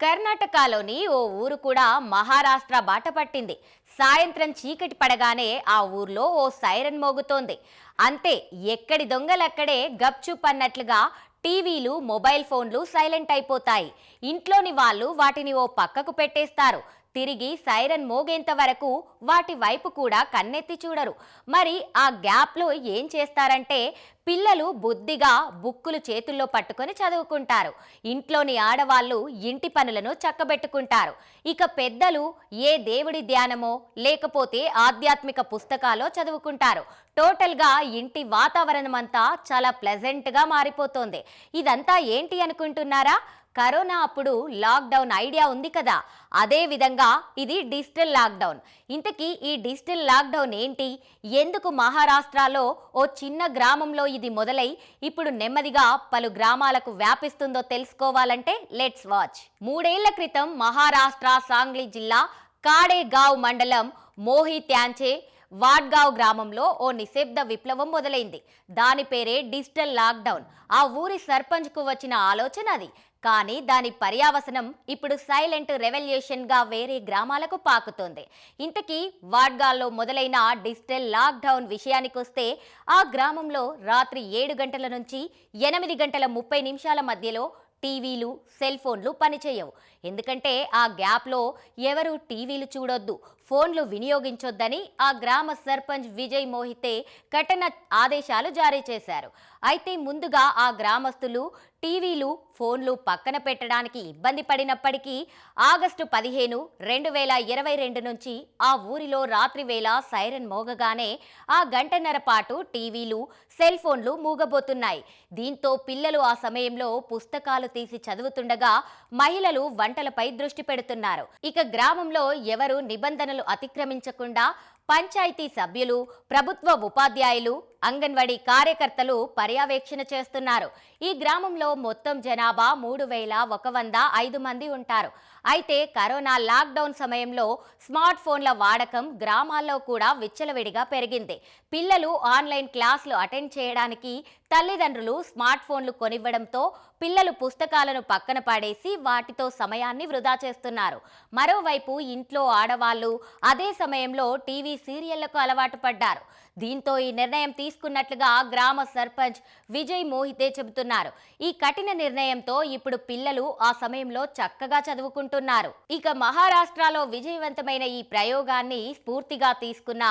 కర్ణాటకలోని ఓ ఊరు కూడా మహారాష్ట్ర బాట పట్టింది. సాయంత్రం చీకటి పడగానే ఆ ఊర్లో ఓ సైరన్ మోగుతోంది. అంతే, ఎక్కడి దొంగలక్కడే గప్చుప్ అన్నట్లుగా టీవీలు, మొబైల్ ఫోన్లు సైలెంట్ అయిపోతాయి. ఇంట్లోని వాళ్ళు వాటిని ఓ పక్కకు పెట్టేస్తారు. తిరిగి సైరన్ మోగేంత వరకు వాటి వైపు కూడా కన్నెత్తి చూడరు. మరి ఆ గ్యాప్లో ఏం చేస్తారంటే, పిల్లలు బుద్ధిగా బుక్కులు చేతుల్లో పట్టుకొని చదువుకుంటారు. ఇంట్లోని ఆడవాళ్ళు ఇంటి పనులను చక్కబెట్టుకుంటారు. ఇక పెద్దలు ఏ దేవుడి ధ్యానమో లేకపోతే ఆధ్యాత్మిక పుస్తకాలో చదువుకుంటారు. టోటల్గా ఇంటి వాతావరణం అంతా చాలా ప్లెజెంట్గా మారిపోతోంది. ఇదంతా ఏంటి అనుకుంటున్నారా? కరోనా అప్పుడు లాక్డౌన్ ఐడియా ఉంది కదా, అదే విధంగా ఇది డిజిటల్ లాక్డౌన్. ఇంతకీ ఈ డిజిటల్ లాక్డౌన్ ఏంటి? ఎందుకు మహారాష్ట్రలో ఓ చిన్న గ్రామంలో ఇది మొదలై ఇప్పుడు నెమ్మదిగా పలు గ్రామాలకు వ్యాపిస్తుందో తెలుసుకోవాలంటే లెట్స్ వాచ్. 3 ఏళ్ల క్రితం మహారాష్ట్ర సాంగ్లీ జిల్లా కాడేగావ్ మండలం మోహిత్యాంచే వాడ్గావ్ గ్రామంలో ఓ నిశ్శబ్ద విప్లవం మొదలైంది. దాని పేరే డిజిటల్ లాక్డౌన్. ఆ ఊరి సర్పంచ్కు వచ్చిన ఆలోచన అది. కానీ దాని పర్యావసనం ఇప్పుడు సైలెంట్ రెవల్యూషన్ గా వేరే గ్రామాలకు పాకుతోంది. ఇంతకీ వాడ్గాల్లో మొదలైన డిజిటల్ లాక్డౌన్ విషయానికొస్తే, ఆ గ్రామంలో రాత్రి 7 గంటల నుంచి 8 గంటల 30 నిమిషాల మధ్యలో టీవీలు, సెల్ ఫోన్లు పనిచేయవు. ఎందుకంటే ఆ గ్యాప్లో ఎవరు టీవీలు చూడొద్దు, ఫోన్లు వినియోగించొద్దని ఆ గ్రామ సర్పంచ్ విజయ్ మోహితే కఠిన ఆదేశాలు జారీ చేశారు. అయితే ముందుగా ఆ గ్రామస్తులు టీవీలు, ఫోన్లు పక్కన పెట్టడానికి ఇబ్బంది పడినప్పటికీ ఆగస్టు 15, 2022 నుంచి ఆ ఊరిలో రాత్రి వేళ సైరన్ మోగగానే ఆ గంటన్నర పాటు టీవీలు, సెల్ ఫోన్లు మూగబోతున్నాయి. దీంతో పిల్లలు ఆ సమయంలో పుస్తకాలు తీసి చదువుతుండగా మహిళలు వంటలపై దృష్టి పెడుతున్నారు. ఇక గ్రామంలో ఎవరు నిబంధనలు అతిక్రమించకుండా పంచాయతీ సభ్యులు, ప్రభుత్వ ఉపాధ్యాయులు, అంగన్వాడీ కార్యకర్తలు పర్యవేక్షణ చేస్తున్నారు. ఈ గ్రామంలో మొత్తం జనాభా 3105 మంది ఉంటారు. అయితే కరోనా లాక్డౌన్ సమయంలో స్మార్ట్ ఫోన్ల వాడకం గ్రామాల్లో కూడా విచ్చలవిడిగా పెరిగింది. పిల్లలు ఆన్లైన్ క్లాసులు అటెండ్ చేయడానికి తల్లిదండ్రులు స్మార్ట్ ఫోన్లు కొనివ్వడంతో పిల్లలు పుస్తకాలను పక్కన పడేసి వాటితో సమయాన్ని వృధా చేస్తున్నారు. మరోవైపు ఇంట్లో ఆడవాళ్లు అదే సమయంలో టీవీ సీరియళ్లకు అలవాటు పడ్డారు. దీంతో ఈ నిర్ణయం తీసుకున్నట్లుగా గ్రామ సర్పంచ్ విజయ్ మోహితే చెబుతున్నారు. ఈ కఠిన నిర్ణయంతో ఇప్పుడు పిల్లలు ఆ సమయంలో చక్కగా చదువుకుంటున్నారు. ఇక మహారాష్ట్రలో విజయవంతమైన ఈ ప్రయోగాన్ని స్ఫూర్తిగా తీసుకున్న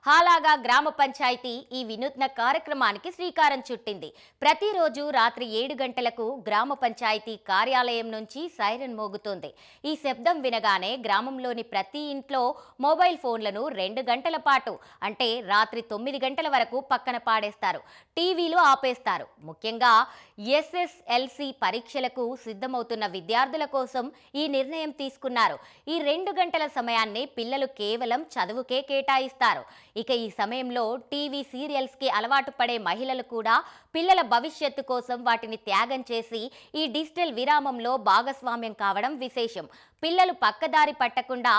హాలాగా గ్రామ పంచాయతీ ఈ వినూత్న కార్యక్రమానికి శ్రీకారం చుట్టింది. ప్రతిరోజు రాత్రి 7 గంటలకు గ్రామ పంచాయతీ కార్యాలయం నుంచి సైరన్ మోగుతుంది. ఈ శబ్దం వినగానే గ్రామంలోని ప్రతి ఇంట్లో మొబైల్ ఫోన్లను 2 గంటల పాటు, అంటే రాత్రి 9 గంటల వరకు పక్కన పాడేస్తారు. టీవీలు ఆపేస్తారు. ముఖ్యంగా ఎస్ఎస్ఎల్సి పరీక్షలకు సిద్ధమవుతున్న విద్యార్థుల కోసం ఈ నిర్ణయం తీసుకున్నారు. ఈ 2 గంటల సమయాన్ని పిల్లలు కేవలం చదువుకే కేటాయిస్తారు. ఇక ఈ సమయంలో టీవీ సీరియల్స్ కి అలవాటు పడే మహిళలు కూడా పిల్లల భవిష్యత్తు కోసం వాటిని త్యాగం చేసి ఈ డిజిటల్ విరామంలో భాగస్వామ్యం కావడం విశేషం. పిల్లలు పక్కదారి పట్టకుండా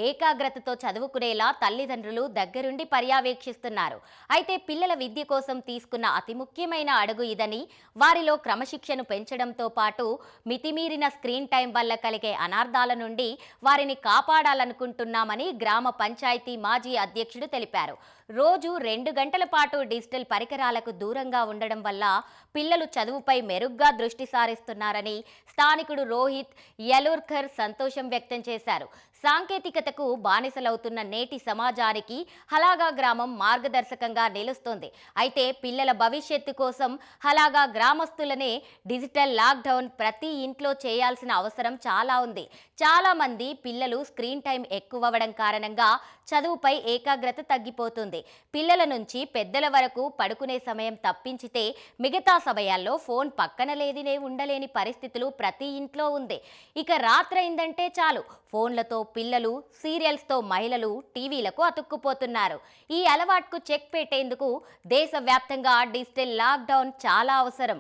ఏకాగ్రతతో చదువుకునేలా తల్లిదండ్రులు దగ్గరుండి పర్యవేక్షిస్తున్నారు. అయితే పిల్లల విద్య కోసం తీసుకున్న అతి ముఖ్యమైన అడుగు ఇదని, వారిలో క్రమశిక్షను పెంచడంతో పాటు మితిమీరిన స్క్రీన్ టైం వల్ల కలిగే అనార్థాల నుండి వారిని కాపాడాలనుకుంటున్నామని గ్రామ పంచాయతీ మాజీ అధ్యక్షుడు తెలిపారు. రోజు 2 గంటల పాటు డిజిటల్ పరికరాలకు దూరంగా ఉండడం వల్ల పిల్లలు చదువుపై మెరుగ్గా దృష్టి సారిస్తున్నారని స్థానికుడు రోహిత్ యలూర్కర్ సంతోషం వ్యక్తం చేశారు. సాంకేతికతకు బానిసలవుతున్న నేటి సమాజానికి హలాగా గ్రామం మార్గదర్శకంగా నిలుస్తుంది. అయితే పిల్లల భవిష్యత్తు కోసం హలాగా గ్రామస్తులనే డిజిటల్ లాక్డౌన్ ప్రతి ఇంట్లో చేయాల్సిన అవసరం చాలా ఉంది. చాలా మంది పిల్లలు స్క్రీన్ టైం ఎక్కువవడం కారణంగా చదువుపై ఏకాగ్రత తగ్గిపోతుంది. పిల్లల నుంచి పెద్దల వరకు పడుకునే సమయం తప్పించితే మిగతా సమయాల్లో ఫోన్ పక్కన లేదినే ఉండలేని పరిస్థితులు ప్రతి ఇంట్లో ఉంది. ఇక రాత్రైందంటే చాలు ఫోన్లతో పిల్లలు, సీరియల్స్తో మహిళలు టీవీలకు అతుక్కుపోతున్నారు. ఈ అలవాటుకు చెక్ పెట్టేందుకు దేశవ్యాప్తంగా డిజిటల్ లాక్డౌన్ చాలా అవసరం.